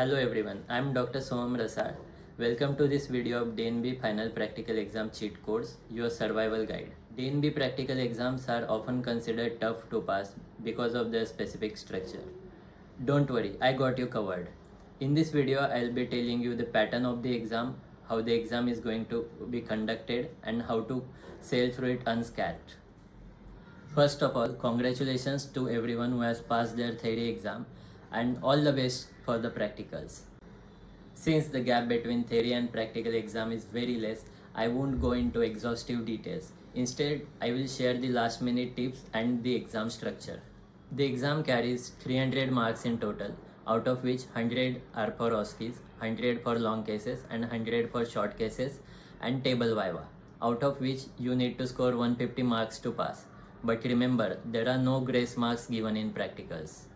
Hello everyone, I am Dr. Soham Rasal. Welcome to this video of DNB Final Practical Exam Cheat Codes, your survival guide. DNB practical exams are often considered tough to pass because of their specific structure. Don't worry, I got you covered. In this video, I'll be telling you the pattern of the exam, how the exam is going to be conducted, and how to sail through it unscathed. First of all, congratulations to everyone who has passed their theory exam and all the best for the practicals. Since the gap between theory and practical exam is very less, I won't go into exhaustive details. Instead, I will share the last minute tips and the exam structure. The exam carries 300 marks in total, out of which 100 are for OSCEs, 100 for long cases and 100 for short cases, and table Viva, out of which you need to score 150 marks to pass. But remember, there are no grace marks given in practicals.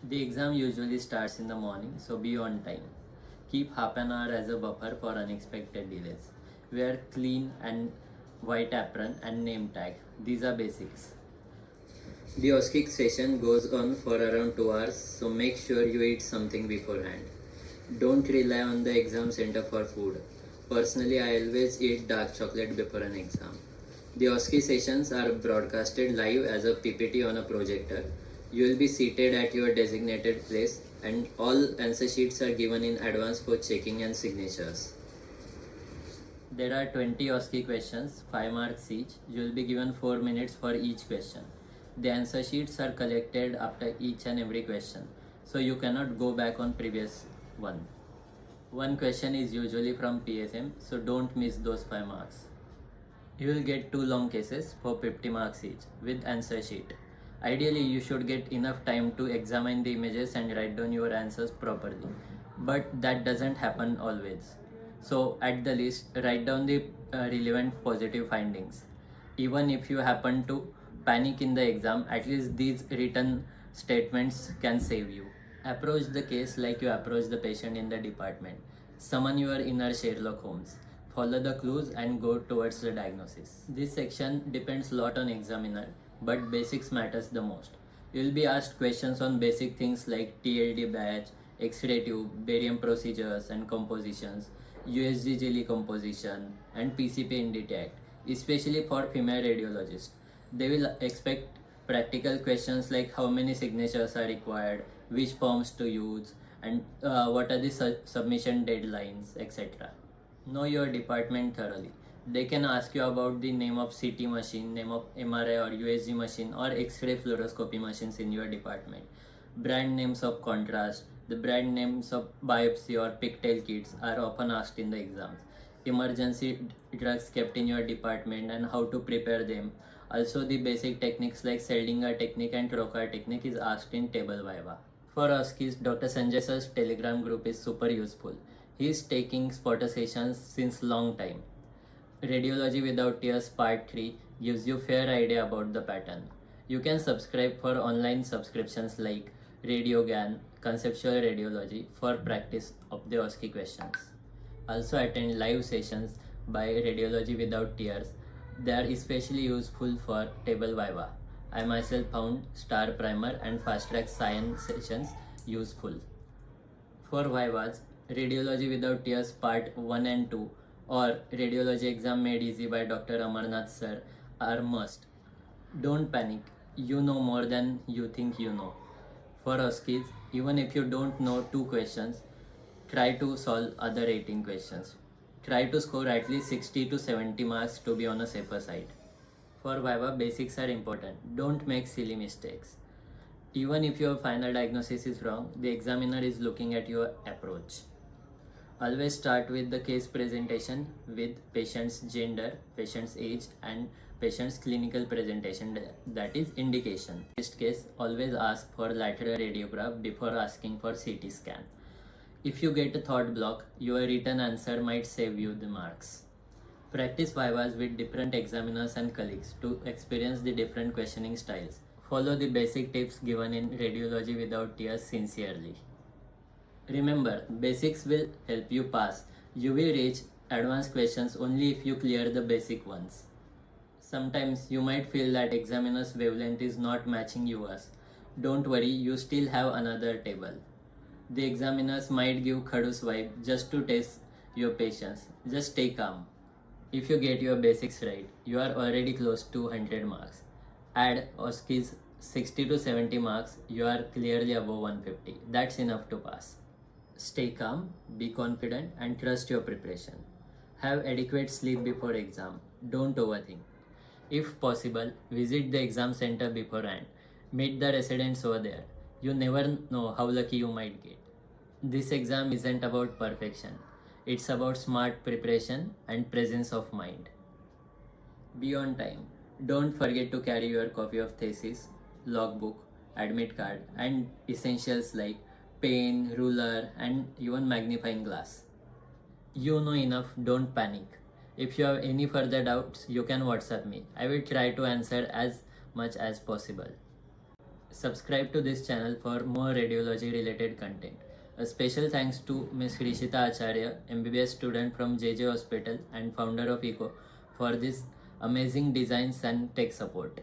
The exam usually starts in the morning, so be on time. Keep half an hour as a buffer for unexpected delays. Wear clean and white apron and name tag. These are basics. The OSCE session goes on for around 2 hours, so make sure you eat something beforehand. Don't rely on the exam center for food. Personally, I always eat dark chocolate before an exam. The OSCE sessions are broadcasted live as a PPT on a projector. You will be seated at your designated place and all answer sheets are given in advance for checking and signatures. There are 20 OSCE questions, 5 marks each. You will be given 4 minutes for each question. The answer sheets are collected after each and every question, so you cannot go back on previous one. One question is usually from PSM, so don't miss those 5 marks. You will get 2 long cases for 50 marks each with answer sheet. Ideally, you should get enough time to examine the images and write down your answers properly, but that doesn't happen always. So at the least, write down the relevant positive findings. Even if you happen to panic in the exam, at least these written statements can save you. Approach the case like you approach the patient in the department. Summon your inner Sherlock Holmes. Follow the clues and go towards the diagnosis. This section depends a lot on examiner, but basics matters the most. You will be asked questions on basic things like TLD badge, X-ray tube, barium procedures and compositions, USG jelly composition, and PCPNDT Act, especially for female radiologists. They will expect practical questions like how many signatures are required, which forms to use, and what are the submission deadlines, etc. Know your department thoroughly. They can ask you about the name of CT machine, name of MRI or USG machine or X-ray fluoroscopy machines in your department. Brand names of contrast, the brand names of biopsy or pigtail kits are often asked in the exams. Emergency drugs kept in your department and how to prepare them. Also, the basic techniques like Seldinger technique and Trocar technique is asked in table Viva. For OSCEs, Dr. Sanjay Sir's Telegram group is super useful. He is taking spotter sessions since long time. Radiology Without Tears Part 3 gives you fair idea about the pattern. You can subscribe for online subscriptions like Radiogan, Conceptual Radiology for practice of the OSCE questions. Also attend live sessions by Radiology Without Tears. They are especially useful for table Viva. I myself found Star Primer and Fast Track Science sessions useful. For Vivas, Radiology Without Tears Part 1 and 2 or Radiology Exam Made Easy by Dr. Amarnath Sir are must. Don't panic, you know more than you think you know. For OSCEs, even if you don't know 2 questions, try to solve other 18 questions. Try to score at least 60 to 70 marks to be on a safer side. For Viva, basics are important. Don't make silly mistakes. Even if your final diagnosis is wrong, the examiner is looking at your approach. Always start with the case presentation with patient's gender, patient's age and patient's clinical presentation, that is indication. In this case, always ask for lateral radiograph before asking for CT scan. If you get a thought block, your written answer might save you the marks. Practice Vivas with different examiners and colleagues to experience the different questioning styles. Follow the basic tips given in Radiology Without Tears sincerely. Remember, basics will help you pass. You will reach advanced questions only if you clear the basic ones. Sometimes you might feel that examiner's wavelength is not matching yours. Don't worry, you still have another table. The examiners might give khadus vibe just to test your patience. Just stay calm. If you get your basics right, you are already close to 100 marks. Add OSCE's 60 to 70 marks, you are clearly above 150. That's enough to pass. Stay calm, be confident, and trust your preparation. Have adequate sleep before exam. Don't overthink. If possible, visit the exam center beforehand. Meet the residents over there. You never know how lucky you might get. This exam isn't about perfection. It's about smart preparation and presence of mind. Be on time. Don't forget to carry your copy of thesis, logbook, admit card, and essentials like pen, ruler, and even magnifying glass. You know enough, don't panic. If you have any further doubts, you can WhatsApp me. I will try to answer as much as possible. Subscribe to this channel for more radiology related content. A special thanks to Ms. Rishita Acharya, MBBS student from JJ Hospital and founder of ECO, for this amazing designs and tech support.